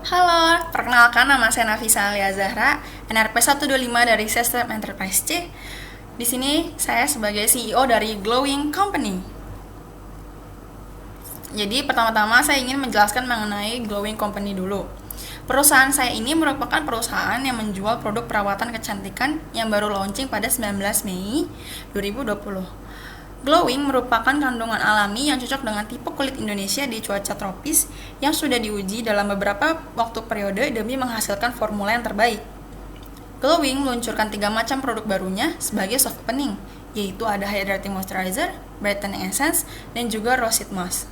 Halo, perkenalkan nama saya Nafisa Alia Zahra, NRP 125 dari System Enterprise C. Di sini saya sebagai CEO dari Glowing Company. Jadi pertama-tama saya ingin menjelaskan mengenai Glowing Company dulu. Perusahaan saya ini merupakan perusahaan yang menjual produk perawatan kecantikan yang baru launching pada 19 Mei 2020. Glowing merupakan kandungan alami yang cocok dengan tipe kulit Indonesia di cuaca tropis yang sudah diuji dalam beberapa waktu periode demi menghasilkan formula yang terbaik. Glowing meluncurkan 3 macam produk barunya sebagai soft opening, yaitu ada Hydrating Moisturizer, Brightening Essence, dan juga Rosette Mask.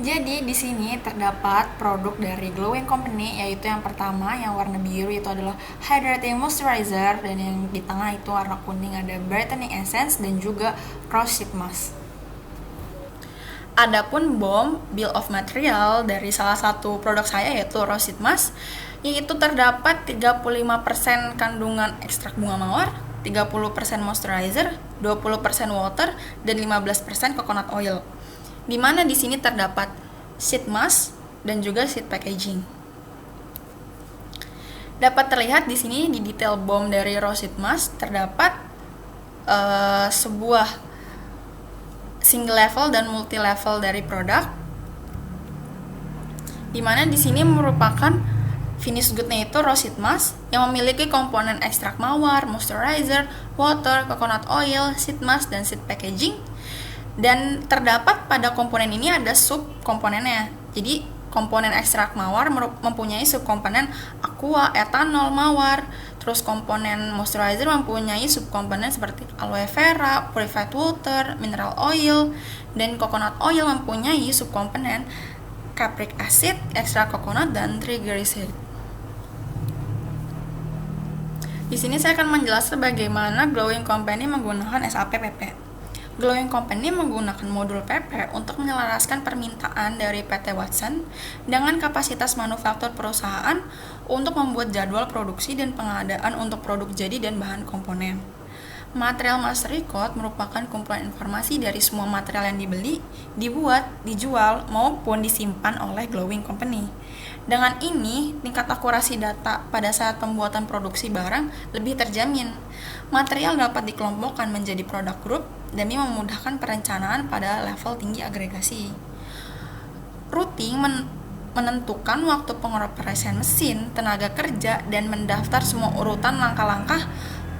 Jadi di sini terdapat produk dari Glowing Company, yaitu yang pertama yang warna biru itu adalah Hydrating Moisturizer, dan yang di tengah itu warna kuning ada Brightening Essence dan juga Rosette Mask. Adapun bill of material dari salah satu produk saya yaitu Rosette Mask, yaitu terdapat 35% kandungan ekstrak bunga mawar, 30% moisturizer, 20% water, dan 15% coconut oil. Di mana di sini terdapat sheet mask dan juga sheet packaging. Dapat terlihat di sini di detail BOM dari Rosette Mask terdapat sebuah single level dan multi level dari produk. Di mana di sini merupakan finish good-nya itu Rosette Mask yang memiliki komponen ekstrak mawar, moisturizer, water, coconut oil, sheet mask, dan sheet packaging. Dan terdapat pada komponen ini ada sub komponennya. Jadi komponen ekstrak mawar mempunyai subkomponen aqua, etanol, mawar. Terus komponen moisturizer mempunyai subkomponen seperti aloe vera, purified water, mineral oil. Dan coconut oil mempunyai subkomponen capric acid, ekstrak coconut, dan triglyceride. Di sini saya akan menjelaskan bagaimana Glowing Company menggunakan SAP-PP. Glowing Company menggunakan modul PP untuk menyelaraskan permintaan dari PT Watson dengan kapasitas manufaktur perusahaan untuk membuat jadwal produksi dan pengadaan untuk produk jadi dan bahan komponen. Material master record merupakan kumpulan informasi dari semua material yang dibeli, dibuat, dijual, maupun disimpan oleh Glowing Company. Dengan ini, tingkat akurasi data pada saat pembuatan produksi barang lebih terjamin. Material dapat dikelompokkan menjadi produk group demi memudahkan perencanaan pada level tinggi agregasi. Routing menentukan waktu pengoperasian mesin, tenaga kerja, dan mendaftar semua urutan langkah-langkah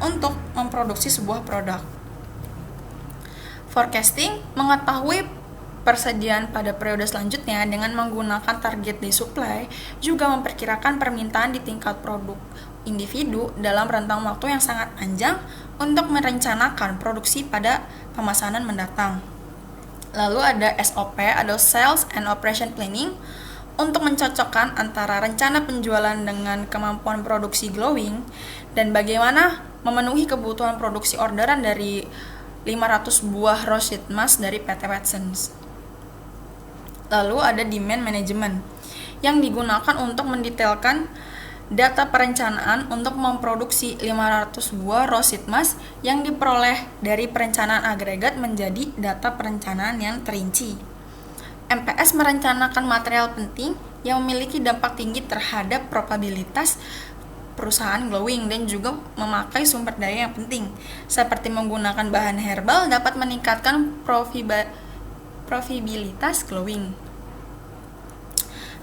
untuk memproduksi sebuah produk. Forecasting mengetahui persediaan pada periode selanjutnya dengan menggunakan target day supply, juga memperkirakan permintaan di tingkat produk individu dalam rentang waktu yang sangat panjang untuk merencanakan produksi pada pemesanan mendatang. Lalu ada SOP atau Sales and Operation Planning untuk mencocokkan antara rencana penjualan dengan kemampuan produksi Glowing dan bagaimana memenuhi kebutuhan produksi orderan dari 500 buah Rosette Mask dari PT Watsons. Lalu ada Demand Management yang digunakan untuk mendetailkan data perencanaan untuk memproduksi 500 buah Rosette Mask yang diperoleh dari perencanaan agregat menjadi data perencanaan yang terinci. MPS merencanakan material penting yang memiliki dampak tinggi terhadap probabilitas perusahaan Glowing dan juga memakai sumber daya yang penting, seperti menggunakan bahan herbal dapat meningkatkan profitabilitas Glowing.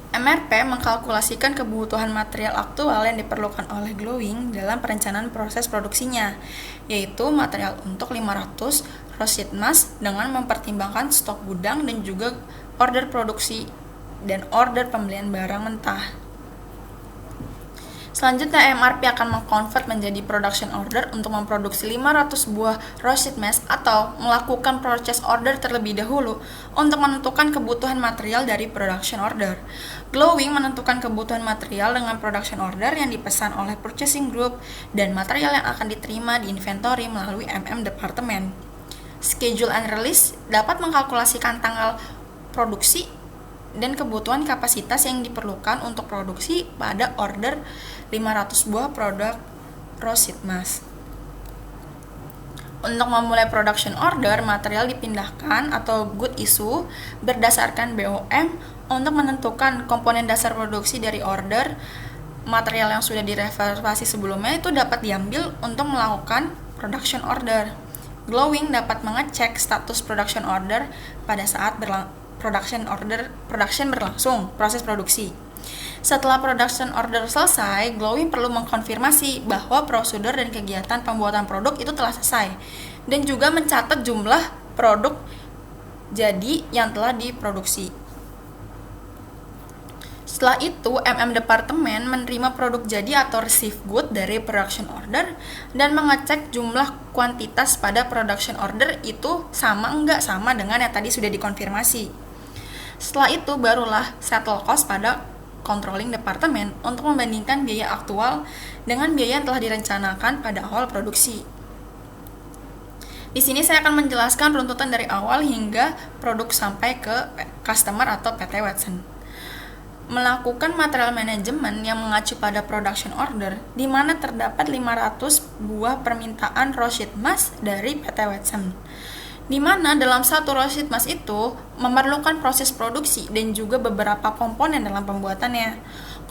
MRP mengkalkulasikan kebutuhan material aktual yang diperlukan oleh Glowing dalam perencanaan proses produksinya, yaitu material untuk 500 Rosette Mask dengan mempertimbangkan stok gudang dan juga order produksi dan order pembelian barang mentah. Selanjutnya, MRP akan mengkonvert menjadi production order untuk memproduksi 500 buah Rosette Mask atau melakukan purchase order terlebih dahulu untuk menentukan kebutuhan material dari production order. Glowing menentukan kebutuhan material dengan production order yang dipesan oleh purchasing group dan material yang akan diterima di inventory melalui Department. Schedule and release dapat mengkalkulasikan tanggal produksi dan kebutuhan kapasitas yang diperlukan untuk produksi pada order 500 buah produk Rosette Mask. Untuk memulai production order, material dipindahkan atau good issue berdasarkan BOM untuk menentukan komponen dasar produksi dari order. Material yang sudah direservasi sebelumnya itu dapat diambil untuk melakukan production order. Glowing dapat mengecek status production order pada saat production berlangsung, proses produksi. Setelah production order selesai, Glowing perlu mengkonfirmasi bahwa prosedur dan kegiatan pembuatan produk itu telah selesai dan juga mencatat jumlah produk jadi yang telah diproduksi. Setelah itu, departemen menerima produk jadi atau receive good dari production order dan mengecek jumlah kuantitas pada production order itu sama dengan yang tadi sudah dikonfirmasi. Setelah itu, barulah settle cost pada controlling departemen untuk membandingkan biaya aktual dengan biaya yang telah direncanakan pada awal produksi. Di sini saya akan menjelaskan runtutan dari awal hingga produk sampai ke customer atau PT Watson. Melakukan material management yang mengacu pada production order, di mana terdapat 500 buah permintaan raw sheet mask dari PT Watson. Di mana dalam satu raw sheet mask itu memerlukan proses produksi dan juga beberapa komponen dalam pembuatannya.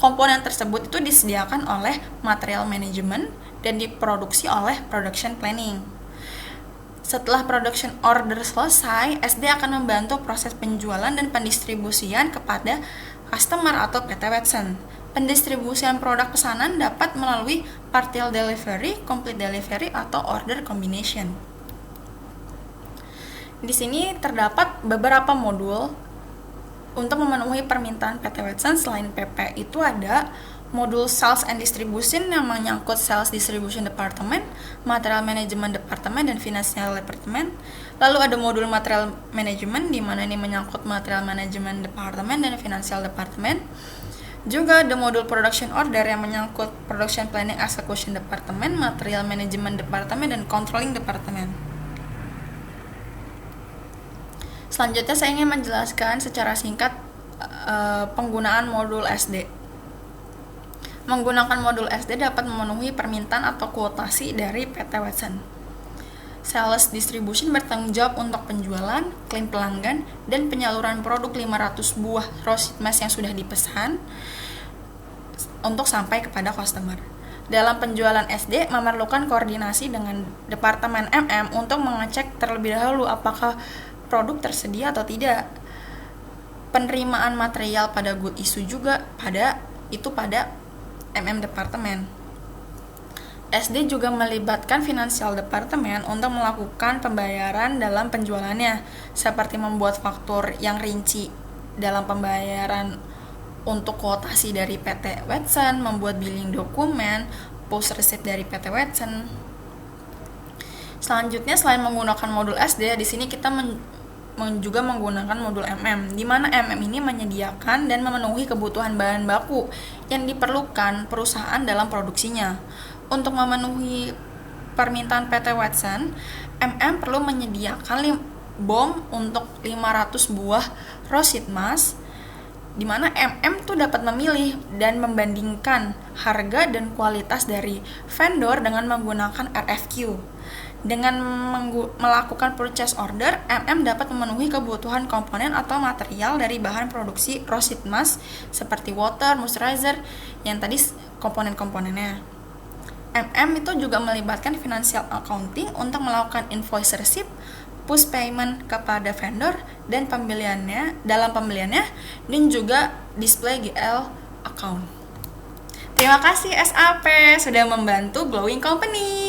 Komponen tersebut itu disediakan oleh material management dan diproduksi oleh production planning. Setelah production order selesai, SD akan membantu proses penjualan dan pendistribusian kepada customer atau PT Watson. Pendistribusian produk pesanan dapat melalui partial delivery, complete delivery, atau order combination. Di sini terdapat beberapa modul untuk memenuhi permintaan PT Watson. Selain PP itu ada modul Sales and Distribution yang menyangkut Sales Distribution Department, Material Management Department, dan Financial Department. Lalu ada modul Material Management di mana ini menyangkut Material Management Department dan Financial Department. Juga ada modul Production Order yang menyangkut Production Planning Execution Department, Material Management Department, dan Controlling Department. Selanjutnya saya ingin menjelaskan secara singkat penggunaan modul SD. Menggunakan modul SD dapat memenuhi permintaan atau kuotasi dari PT Watson. Sales Distribution bertanggung jawab untuk penjualan, klaim pelanggan, dan penyaluran produk 500 buah raw sheet mask yang sudah dipesan untuk sampai kepada customer. Dalam penjualan SD memerlukan koordinasi dengan Departemen untuk mengecek terlebih dahulu apakah produk tersedia atau tidak. Penerimaan material pada good issue juga pada Departemen. SD juga melibatkan Financial Department untuk melakukan pembayaran dalam penjualannya, seperti membuat faktur yang rinci dalam pembayaran untuk kuotasi dari PT Watson, membuat billing dokumen, post receipt dari PT Watson. Selanjutnya, selain menggunakan modul SD, di sini kita juga menggunakan modul di mana ini menyediakan dan memenuhi kebutuhan bahan baku yang diperlukan perusahaan dalam produksinya. Untuk memenuhi permintaan PT Watson, perlu menyediakan BOM untuk 500 buah raw sheet mask, di mana tuh dapat memilih dan membandingkan harga dan kualitas dari vendor dengan menggunakan RFQ. Dengan melakukan purchase order, dapat memenuhi kebutuhan komponen atau material dari bahan produksi raw sheet mask seperti water, moisturizer, yang tadi komponen-komponennya. itu juga melibatkan financial accounting untuk melakukan invoice receipt, push payment kepada vendor dan dalam pembeliannya, dan juga display GL account. Terima kasih SAP sudah membantu Glowing Company.